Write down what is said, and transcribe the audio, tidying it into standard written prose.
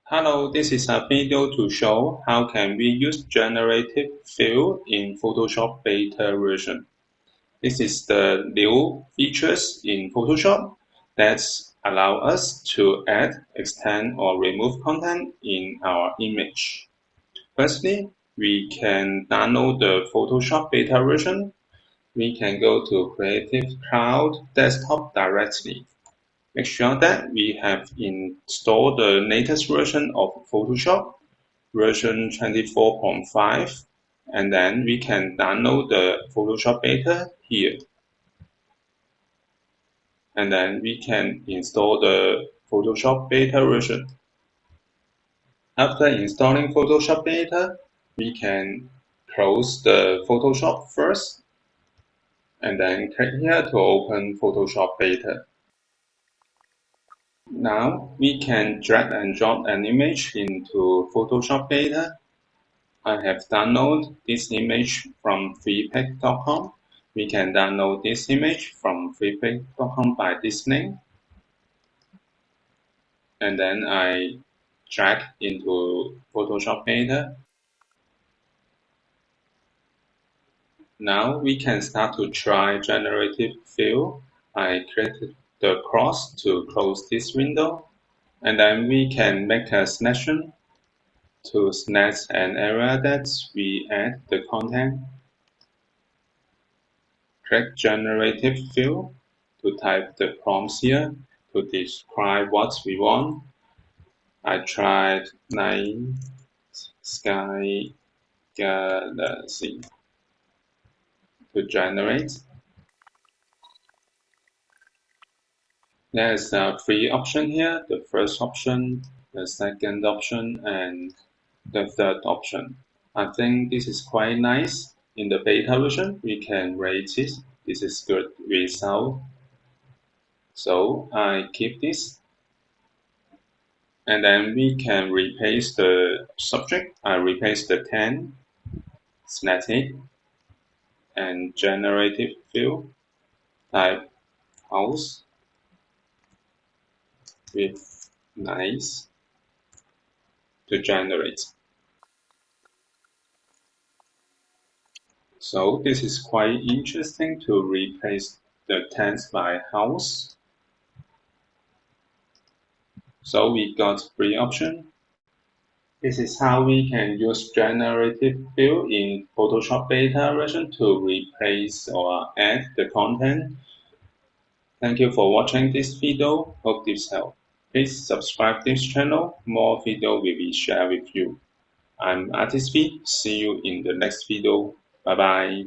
Hello, this is a video to show how can we use generative fill in Photoshop beta version. This is the new features in Photoshop that allow us to add, extend, or remove content in our image. Firstly, we can download the Photoshop beta version. We can go to Creative Cloud Desktop directly. Make sure that we have installed the latest version of Photoshop, version 24.5, and then we can download the Photoshop beta here. And then we can install the Photoshop beta version. After installing Photoshop beta, we can close the Photoshop first, and then click here to open Photoshop beta. Now we can drag and drop an image into Photoshop beta. I have downloaded this image from freepik.com. We can download this image from freepik.com by this link. And then I drag into Photoshop beta. Now we can start to try generative fill. I created the cross to close this window. And then we can make a selection to select an area that we add the content. Click generative fill to type the prompts here to describe what we want. I tried night sky galaxy to generate. There's a three option here, the first option, the second option, and the third option. I think this is quite nice. In the beta version, we can rate it. This is good result. So I keep this. And then we can replace the subject. I replace the 10, select it, and generative fill, type house with nice to generate. So this is quite interesting to replace the text by house. So we got three options. This is how we can use generative fill in Photoshop beta version to replace or add the content. Thank you for watching this video. Hope this helped. Please subscribe this channel. More video will be shared with you. I'm Artist V. See you in the next video. Bye bye.